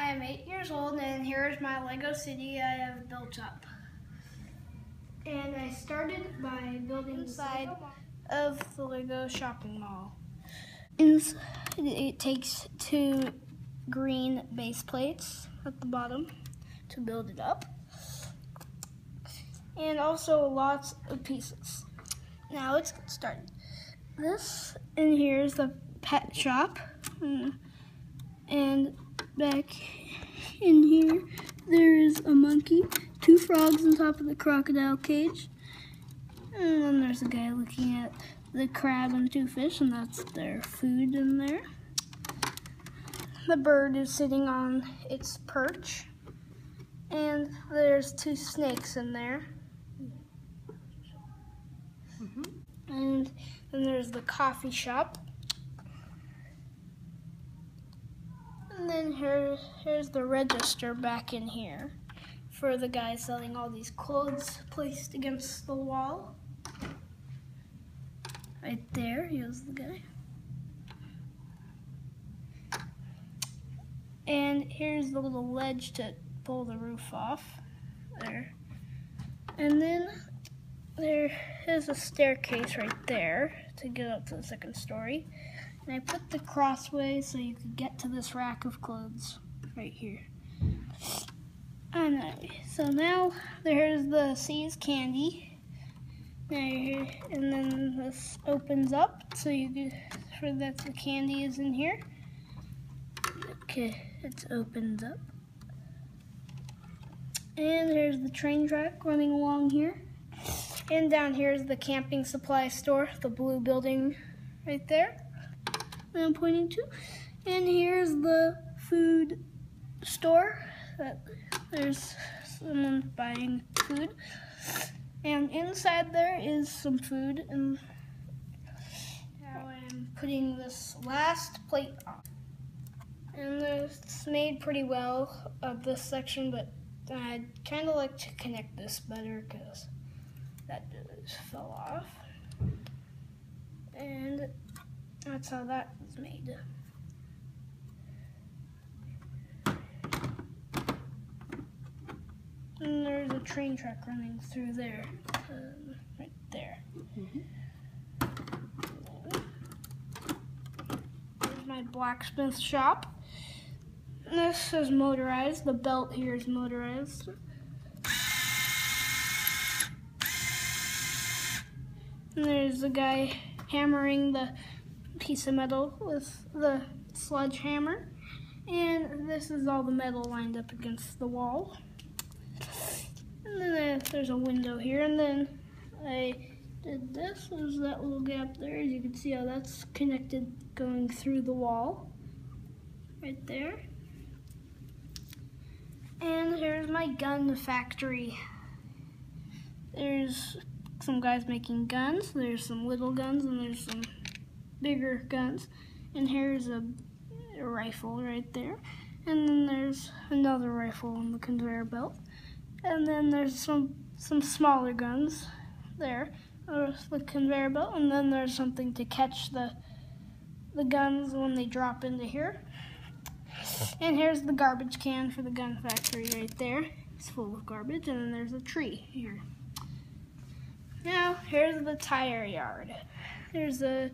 I am 8 years old, and here is my Lego city I have built up. And I started by building inside of the Lego shopping mall. Inside, it takes 2 green base plates at the bottom to build it up, and also lots of pieces. Now let's get started. This in here is the pet shop, and back in here there is a monkey, 2 frogs on top of the crocodile cage, and then there's a guy looking at the crab and 2 fish, and that's their food in there. The bird is sitting on its perch, and there's 2 snakes in there. And then there's the coffee shop. And then here's the register back in here for the guy selling all these clothes placed against the wall. Right there, here's the guy. And here's the little ledge to pull the roof off there. And then there is a staircase right there to get up to the 2nd story. And I put the crossway so you could get to this rack of clothes right here. So now there's the See's Candy. And then this opens up so you can, that the candy is in here. Okay, it opens up. And there's the train track running along here. And down here is the camping supply store, the blue building right there that I'm pointing to. And here's the food store. There's someone buying food. And inside there is some food. And now I'm putting this last plate on. And it's made pretty well of this section, but I'd kind of like to connect this better because that just fell off. And that's how that was made. And there's a train track running through there, right there. There's my blacksmith shop. This is motorized. The belt here is motorized. And there's the guy hammering the piece of metal with the sledgehammer. And this is all the metal lined up against the wall. And then there's a window here. And then I did this. There's that little gap there. As you can see how that's connected going through the wall. Right there. And here's my gun factory. There's some guys making guns. There's some little guns and there's some bigger guns. And here's a rifle right there. And then there's another rifle on the conveyor belt. And then there's some smaller guns there on the conveyor belt. And then there's something to catch the guns when they drop into here. And here's the garbage can for the gun factory right there. It's full of garbage. And then there's a tree here. Now, here's the tire yard. There's a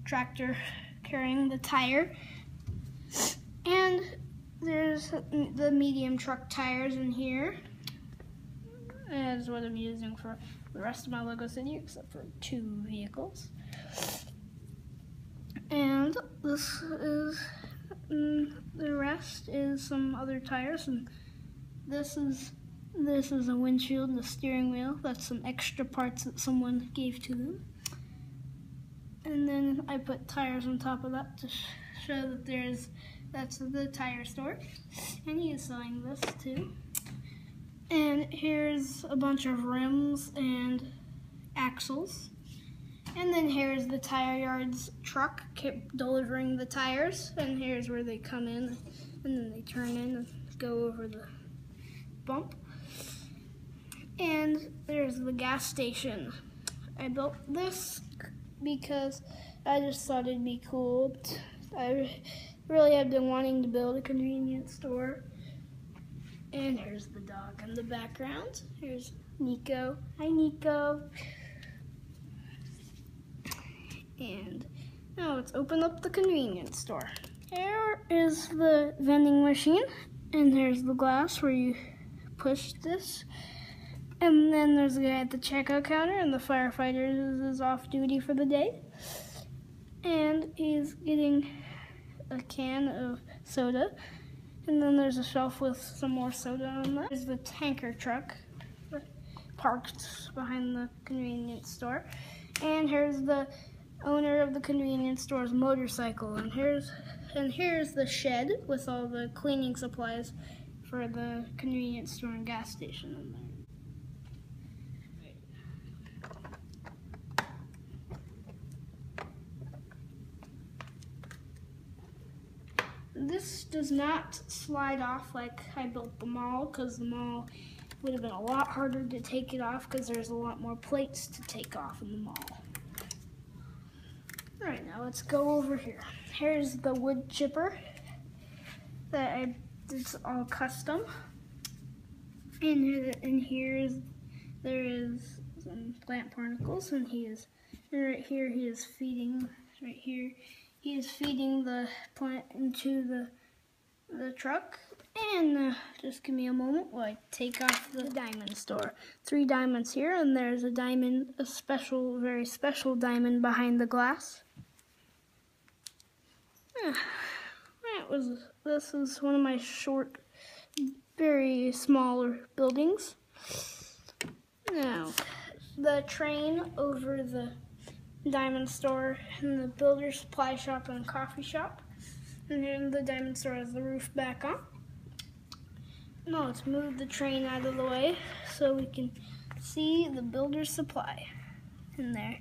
tractor carrying the tire. And there's the medium truck tires in here. That's what I'm using for the rest of my Lego city, except for 2 vehicles. And this is... the rest is some other tires, and this is a windshield and a steering wheel. That's some extra parts that someone gave to them. And then I put tires on top of that to show that that's the tire store. And he is selling this too. And here's a bunch of rims and axles. And then here's the tire yard's truck delivering the tires. And here's where they come in, and then they turn in and go over the bump. And there's the gas station. I built this because I just thought it'd be cool. really have been wanting to build a convenience store. And here's the dog in the background. Here's Nico. Hi, Nico. And now let's open up the convenience store. Here is the vending machine, and there's the glass where you push this. And then there's a guy at the checkout counter, and the firefighter is off duty for the day. And he's getting a can of soda. And then there's a shelf with some more soda on that. There's the tanker truck parked behind the convenience store. And here's the owner of the convenience store's motorcycle. And here's the shed with all the cleaning supplies for the convenience store and gas station in there. This does not slide off like I built the mall, because the mall would have been a lot harder to take it off because there's a lot more plates to take off in the mall. Alright, now let's go over here. Here's the wood chipper that it's all custom. And there is some plant particles, and right here he is feeding the plant into the truck. And just give me a moment while I take off the diamond store. 3 diamonds here, and there's a diamond, very special diamond behind the glass. This is one of my short, very smaller buildings. Now, the train over the diamond store and the builder supply shop and coffee shop. And then the diamond store has the roof back on. Now let's move the train out of the way so we can see the builder's supply in there.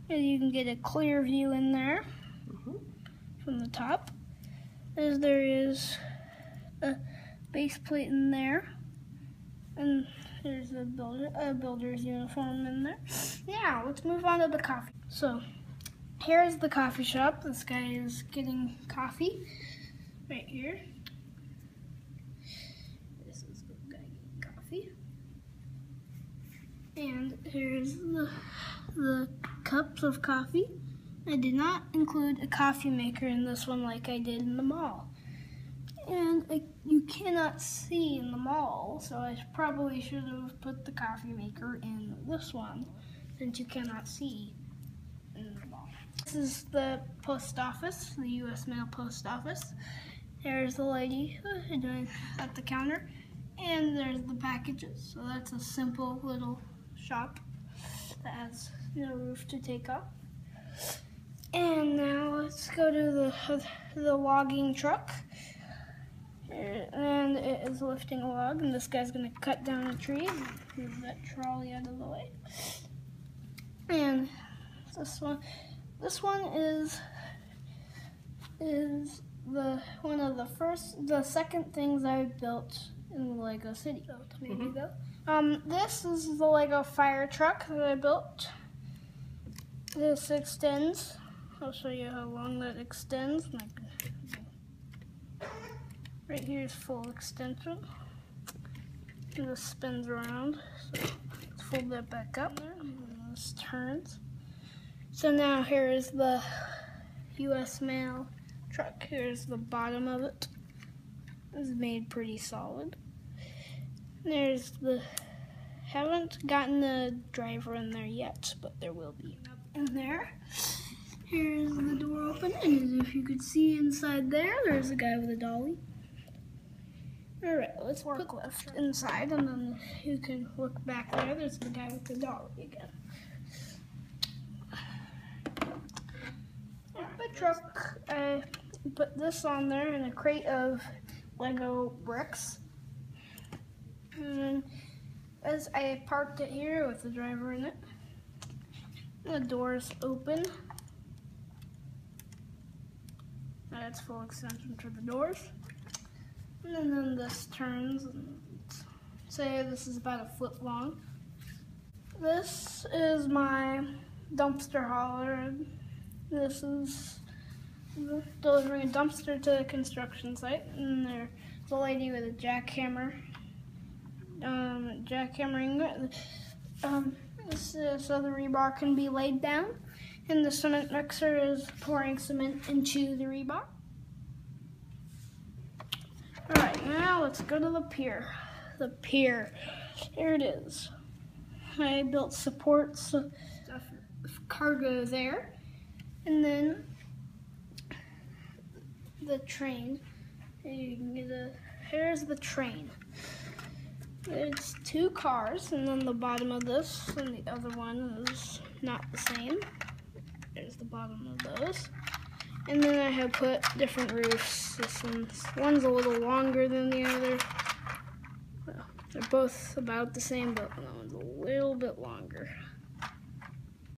And you can get a clear view in there from the top, as there is a base plate in there, and there's a builder's uniform in there. Now let's move on to the coffee. So here's the coffee shop. This guy is getting coffee right here. This is the guy getting coffee. And here's the cups of coffee. I did not include a coffee maker in this one like I did in the mall. And you cannot see in the mall, so I probably should have put the coffee maker in this one, since you cannot see in the mall. This is the post office, the U.S. Mail post office. There's the lady doing at the counter, and there's the packages. So that's a simple little shop that has no roof to take off. And now let's go to the logging truck. And it is lifting a log, and this guy's going to cut down a tree and move that trolley out of the way. And this one is the second things I built in the Lego City. This is the Lego fire truck that I built. This extends. I'll show you how long that extends. Right here is full extension. And this spins around. So let's fold that back up. And this turns. So now here is the U.S. Mail truck. Here's the bottom of it. It's made pretty solid. There's haven't gotten a driver in there yet, but there will be in there. Here's the door open, and if you could see inside there, there's a guy with a dolly. Alright, let's put the lift inside, and then you can look back there. There's the guy with the dolly again. The truck, I put this on there in a crate of Lego bricks. And as I parked it here with the driver in it, the doors open. That's full extension for the doors. And then this turns, and say this is about a foot long. This is my dumpster hauler. This is delivering a dumpster to the construction site, and there's a lady with a jackhammer, jackhammering so the rebar can be laid down, and the cement mixer is pouring cement into the rebar. Alright, now let's go to the pier. The pier, here it is. I built supports of cargo there, and then the train. You can get here's the train. It's 2 cars, and then the bottom of this and the other one is not the same. There's the bottom of those. And then I have put different roofs. One's a little longer than the other. Well, they're both about the same, but that one's a little bit longer.